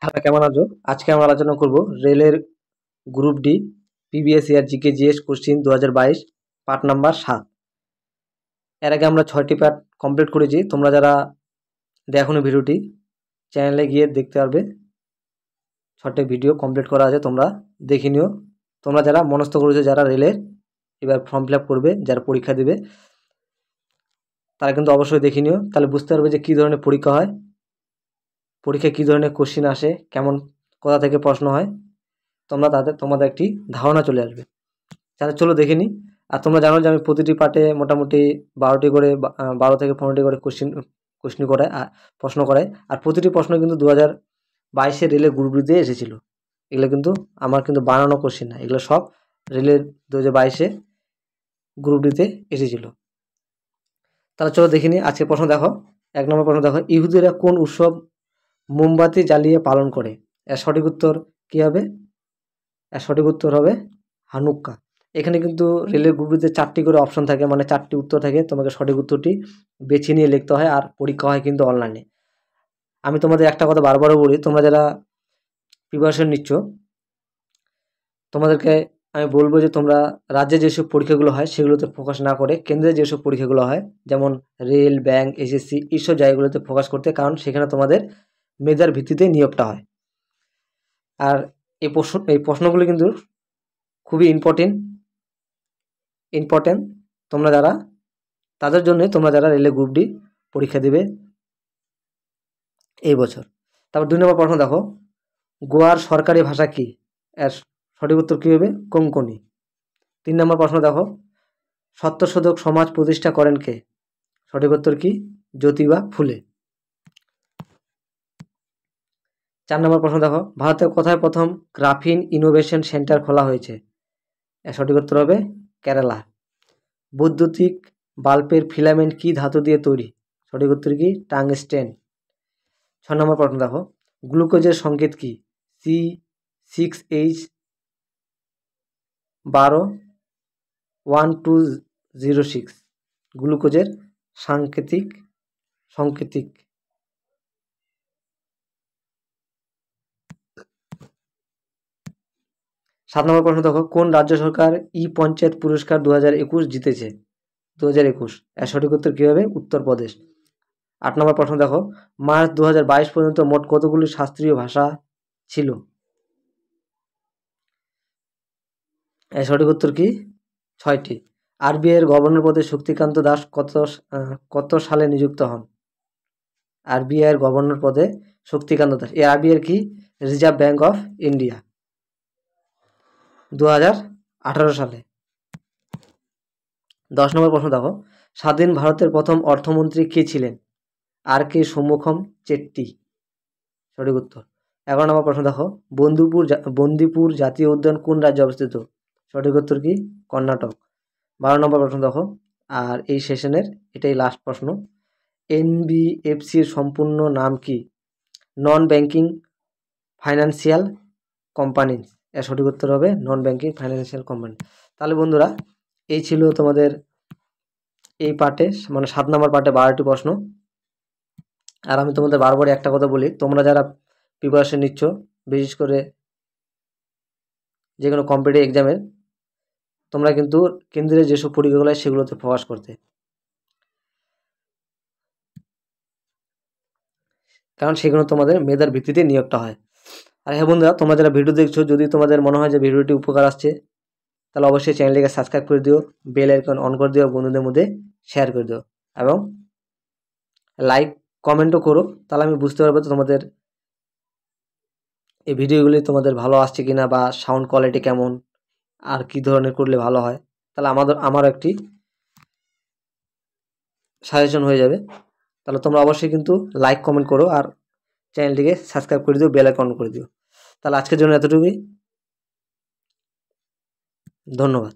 Hello, কেমন আছো? আজকে আমরা আলোচনা করব রেলের group D previous year GK GS question 2022 part number 7। এর আগে আমরা 6টি পার্ট কমপ্লিট করেছি। তোমরা যারা দেখোনি ভিডিওটি, চ্যানেলে গিয়ে দেখতে পারবে। 6টি ভিডিও কমপ্লিট করা আছে, তোমরা দেখে নিও। তোমরা যারা মনস্থ করেছো যারা রেলের এবার ফর্ম ফিল আপ করবে, যারা পরীক্ষা দেবে, তারা কিন্তু অবশ্যই দেখে নিও। তাহলে বুঝতে পারবে যে কী ধরনের পরীক্ষা হয়, পরীক্ষায় কী ধরনের কোশ্চিন আসে, কেমন কোথা থেকে প্রশ্ন হয়, তোমাদের একটি ধারণা চলে আসবে। তাহলে চলো দেখে নিই। আর তোমরা জানো যে আমি প্রতিটি পার্টে মোটামুটি 12টি করে 12 থেকে 15টি করে কোশ্চিন করায় আর প্রশ্ন করায়। আর প্রতিটি প্রশ্ন কিন্তু 2022 রেলের গ্রুপ ডিতে এসেছিলো। এগুলো কিন্তু আমার কিন্তু বানানো কোশ্চিন না, এগুলো সব রেলের 2022 গ্রুপ ডিতে এসেছিলো। তাহলে চলো দেখে নিই। আজকে প্রশ্ন দেখো, 1 নম্বর প্রশ্ন দেখো, ইহুদিরা কোন উৎসব মোমবাতি জ্বালিয়ে পালন করে? এর সঠিক উত্তর কী হবে? এর সঠিক উত্তর হবে হানুক্কা। এখানে কিন্তু রেলের গ্রুপটিতে 4টি করে অপশন থাকে, মানে 4টি উত্তর থাকে। তোমাকে সঠিক উত্তরটি বেছে নিয়ে লিখতে হয়, আর পরীক্ষা হয় কিন্তু অনলাইনে। আমি তোমাদের একটা কথা বারবারও বলি, তোমরা যারা প্রিপারেশন নিচ্ছ, তোমাদেরকে আমি বলবো যে তোমরা রাজ্যে যেসব পরীক্ষাগুলো হয় সেগুলোতে ফোকাস না করে কেন্দ্রে যেসব পরীক্ষাগুলো হয়, যেমন রেল, ব্যাংক, এসএসসি, এইসব জায়গাগুলোতে ফোকাস করতে, কারণ সেখানে তোমাদের মেধার ভিত্তিতে নিয়োগটা হয়। আর এই প্রশ্নগুলো কিন্তু খুবই ইম্পর্টেন্ট তোমরা যারা, তাদের জন্যই তোমরা যারা রেলে গ্রুপ ডি পরীক্ষা দেবে এই বছর। তারপর 2 নম্বর প্রশ্ন দেখো, গোয়ার সরকারি ভাষা কি? এর সঠিক উত্তর কী হবে? কোঙ্কনি। 3 নম্বর প্রশ্ন দেখো, সত্যশোধক সমাজ প্রতিষ্ঠা করেন কে? সঠিক উত্তর কি? জ্যোতিবা ফুলে। 4 নম্বর প্রশ্ন দেখো, ভারতে কোথায় প্রথম গ্রাফিন ইনোভেশন সেন্টার খোলা হয়েছে? এর সঠিক উত্তর হবে কেরালা। বৈদ্যুতিক বাল্বের ফিলামেন্ট কি ধাতু দিয়ে তৈরি? সঠিক উত্তর কি? টাংস্টেন। 6 নম্বর প্রশ্ন দেখো, গ্লুকোজের সংকেত কি? C6H12 গ্লুকোজের সাংকেতিক। 7 নম্বর প্রশ্ন দেখো, কোন রাজ্য সরকার ই পঞ্চায়েত পুরস্কার 2021 জিতেছে? 2021। এর সঠিক উত্তর কী হবে? উত্তরপ্রদেশ। 8 নম্বর প্রশ্ন দেখো, মার্চ 2022 পর্যন্ত মোট কতগুলি শাস্ত্রীয় ভাষা ছিল? এর সঠিক উত্তর কি? 6টি। আরবিআই এর গভর্নর পদে শক্তিকান্ত দাস কত সালে নিযুক্ত হন? আরবিআই এর গভর্নর পদে শক্তিকান্ত দাস, এই আরবিআই এর কি? রিজার্ভ ব্যাঙ্ক অফ ইন্ডিয়া, 2018 সালে। 10 নম্বর প্রশ্ন দেখো, স্বাধীন ভারতের প্রথম অর্থমন্ত্রী কে ছিলেন? আর কে সুমুখম চেট্টি। সঠিক উত্তর। 11 নম্বর প্রশ্ন দেখো, বন্দিপুর জাতীয় উদ্যান কোন রাজ্যে অবস্থিত? সঠিক উত্তর কি? কর্ণাটক। 12 নম্বর প্রশ্ন দেখো, আর এই সেশনের এটাই লাস্ট প্রশ্ন, এনবিএফসির সম্পূর্ণ নাম কি? Non banking financial company. এর সঠিক উত্তর হবে নন ব্যাংকিং ফাইন্যান্সিয়াল কোম্পানি। তাহলে বন্ধুরা, এই ছিল তোমাদের এই পার্টে, মানে 7 নম্বর পার্টে 12টি প্রশ্ন। আর আমি তোমাদের বারবারই একটা কথা বলি, তোমরা যারা প্রিপারেশন নিচ্ছ, বিশেষ করে যে কোনো কম্পিটিটিভ এক্সামের, তোমরা কিন্তু কেন্দ্রের যেসব পরীক্ষাগুলো হয় সেগুলোতে ফোকাস করতে, কারণ সেগুলো তোমাদের মেধার ভিত্তিতে নিয়োগটা হয়। আর হ্যাঁ বন্ধুরা, তোমরা যারা ভিডিও দেখছো, যদি তোমাদের মনে হয় যে ভিডিওটি উপকার আসছে, তাহলে অবশ্যই চ্যানেলটিকে সাবস্ক্রাইব করে দিও, বেল আইকন অন করে দিও, বন্ধুদের মধ্যে শেয়ার করে দিও, এবং লাইক কমেন্টও করো। তাহলে আমি বুঝতে পারবো তোমাদের এই ভিডিওগুলি তোমাদের ভালো আসছে কিনা, বা সাউন্ড কোয়ালিটি কেমন, আর কি ধরনের করলে ভালো হয়। তাহলে আমারও একটি সাজেশন হয়ে যাবে। তাহলে তোমরা অবশ্যই কিন্তু লাইক কমেন্ট করো, আর চ্যানেলটিকে সাবস্ক্রাইব করে দিও, বেল আইকন অন করে দিও। তাহলে আজকের জন্য এতটুকুই, ধন্যবাদ।